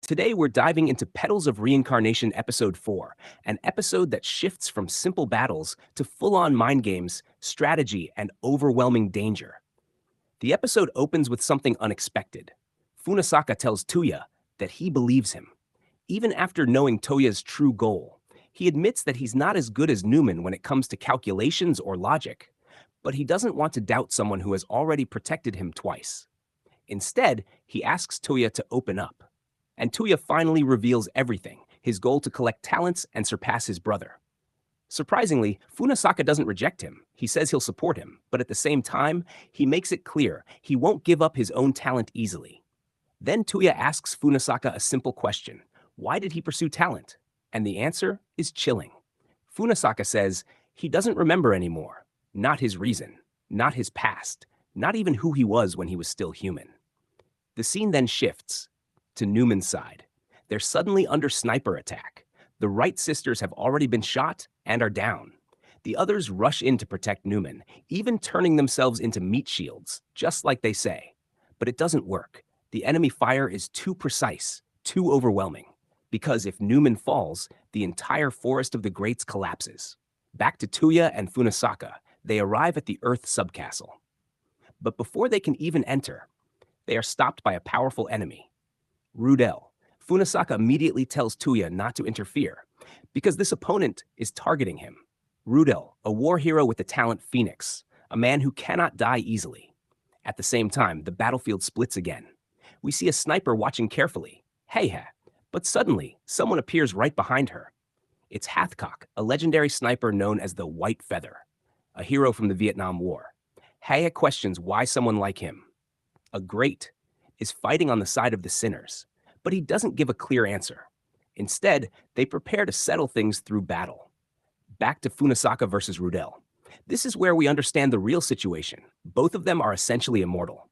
Today, we're diving into Petals of Reincarnation Episode 4, an episode that shifts from simple battles to full on mind games, strategy, and overwhelming danger. The episode opens with something unexpected. Funasaka tells Touya that he believes him. Even after knowing Toya's true goal, he admits that he's not as good as Neumann when it comes to calculations or logic, but he doesn't want to doubt someone who has already protected him twice. Instead, he asks Touya to open up. And Touya finally reveals everything, his goal to collect talents and surpass his brother. Surprisingly, Funasaka doesn't reject him. He says he'll support him, but at the same time, he makes it clear he won't give up his own talent easily. Then Touya asks Funasaka a simple question: why did he pursue talent? And the answer is chilling. Funasaka says he doesn't remember anymore, not his reason, not his past, not even who he was when he was still human. The scene then shifts to Neumann's side. They're suddenly under sniper attack. The Wright sisters have already been shot and are down. The others rush in to protect Neumann, even turning themselves into meat shields, just like they say. But it doesn't work. The enemy fire is too precise, too overwhelming. Because if Neumann falls, the entire Forest of the Greats collapses. Back to Touya and Funasaka, they arrive at the Earth subcastle. But before they can even enter, they are stopped by a powerful enemy, Rudel. Funasaka immediately tells Touya not to interfere, because this opponent is targeting him. Rudel, a war hero with the talent Phoenix, a man who cannot die easily. At the same time, the battlefield splits again. We see a sniper watching carefully, Heya, but suddenly, someone appears right behind her. It's Hathcock, a legendary sniper known as the White Feather, a hero from the Vietnam War. Heya questions why someone like him, a great, is fighting on the side of the sinners, but he doesn't give a clear answer. Instead, they prepare to settle things through battle. Back to Funasaka versus Rudel. This is where we understand the real situation. Both of them are essentially immortal.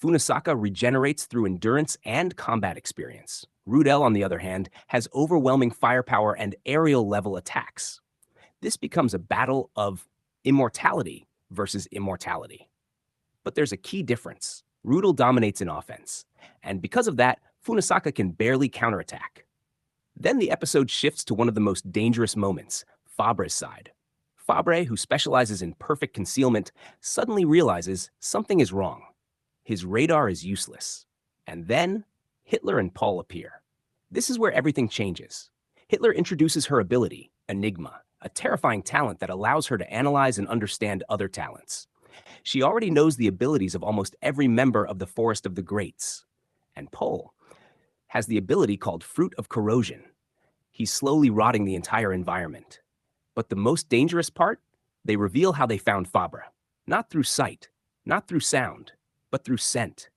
Funasaka regenerates through endurance and combat experience. Rudel, on the other hand, has overwhelming firepower and aerial-level attacks. This becomes a battle of immortality versus immortality. But there's a key difference. Rudel dominates in offense, and because of that, Funasaka can barely counterattack. Then the episode shifts to one of the most dangerous moments, Fabre's side. Fabre, who specializes in perfect concealment, suddenly realizes something is wrong. His radar is useless. And then, Hitler and Paul appear. This is where everything changes. Hitler introduces her ability, Enigma, a terrifying talent that allows her to analyze and understand other talents. She already knows the abilities of almost every member of the Forest of the Greats. And Paul has the ability called Fruit of Corrosion. He's slowly rotting the entire environment. But the most dangerous part? They reveal how they found Fabre. Not through sight, not through sound, but through scent.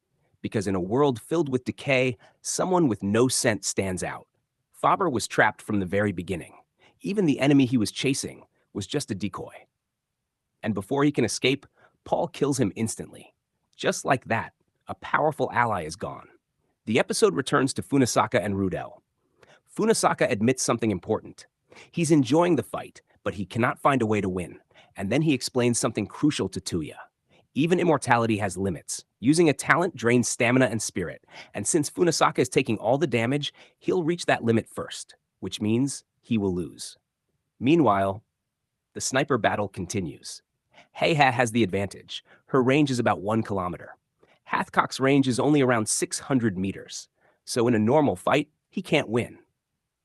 Because in a world filled with decay, someone with no scent stands out. Fabre was trapped from the very beginning. Even the enemy he was chasing was just a decoy. And before he can escape, Paul kills him instantly. Just like that, a powerful ally is gone. The episode returns to Funasaka and Rudel. Funasaka admits something important. He's enjoying the fight, but he cannot find a way to win. And then he explains something crucial to Touya. Even immortality has limits. Using a talent drains stamina and spirit. And since Funasaka is taking all the damage, he'll reach that limit first, which means he will lose. Meanwhile, the sniper battle continues. Heya has the advantage. Her range is about 1 kilometer. Hathcock's range is only around 600 meters. So in a normal fight, he can't win.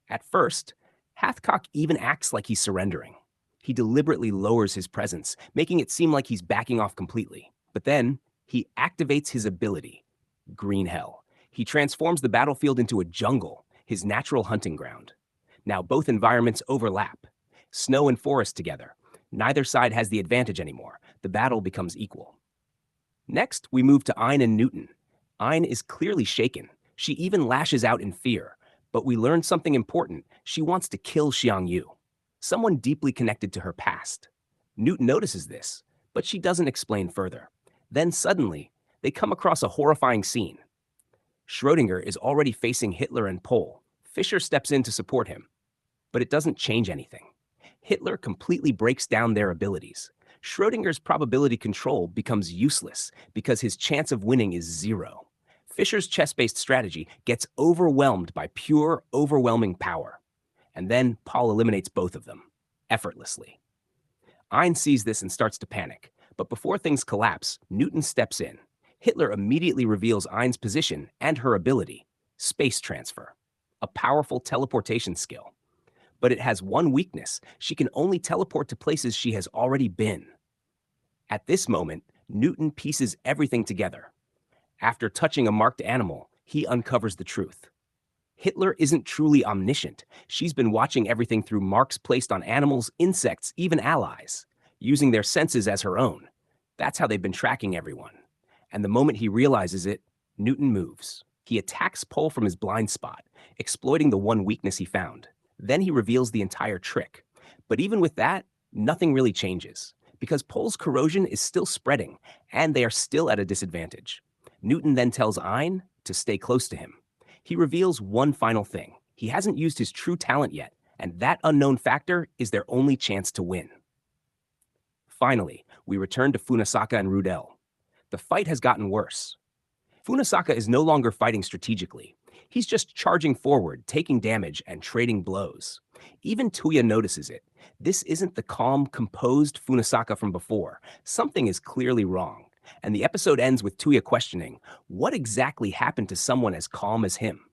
At first, Hathcock even acts like he's surrendering. He deliberately lowers his presence, making it seem like he's backing off completely. But then, he activates his ability, Green Hell. He transforms the battlefield into a jungle, his natural hunting ground. Now both environments overlap. Snow and forest together. Neither side has the advantage anymore. The battle becomes equal. Next, we move to Ayn and Newton. Ayn is clearly shaken. She even lashes out in fear. But we learn something important. She wants to kill Xiang Yu, someone deeply connected to her past. Newton notices this, but she doesn't explain further. Then suddenly, they come across a horrifying scene. Schrödinger is already facing Hitler and Pohl. Fischer steps in to support him. But it doesn't change anything. Hitler completely breaks down their abilities. Schrödinger's probability control becomes useless because his chance of winning is 0. Fischer's chess-based strategy gets overwhelmed by pure, overwhelming power. And then Paul eliminates both of them, effortlessly. Ein sees this and starts to panic. But before things collapse, Newton steps in. Hitler immediately reveals Ein's position and her ability, space transfer, a powerful teleportation skill. But it has one weakness. She can only teleport to places she has already been. At this moment, Newton pieces everything together. After touching a marked animal, he uncovers the truth. Hitler isn't truly omniscient. She's been watching everything through marks placed on animals, insects, even allies, using their senses as her own. That's how they've been tracking everyone. And the moment he realizes it, Newton moves. He attacks Pohl from his blind spot, exploiting the one weakness he found. Then he reveals the entire trick. But even with that, nothing really changes, because Pohl's corrosion is still spreading, and they are still at a disadvantage. Newton then tells Ein to stay close to him. He reveals one final thing. He hasn't used his true talent yet, and that unknown factor is their only chance to win. Finally, we return to Funasaka and Rudel. The fight has gotten worse. Funasaka is no longer fighting strategically. He's just charging forward, taking damage, and trading blows. Even Touya notices it. This isn't the calm, composed Funasaka from before. Something is clearly wrong. And the episode ends with Touya questioning, what exactly happened to someone as calm as him?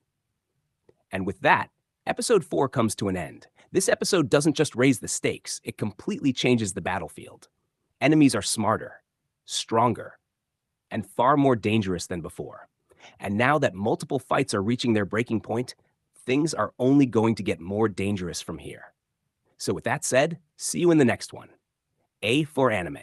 And with that, episode 4 comes to an end. This episode doesn't just raise the stakes, it completely changes the battlefield. Enemies are smarter, stronger, and far more dangerous than before. And now that multiple fights are reaching their breaking point, things are only going to get more dangerous from here. So with that said, see you in the next one. A for anime.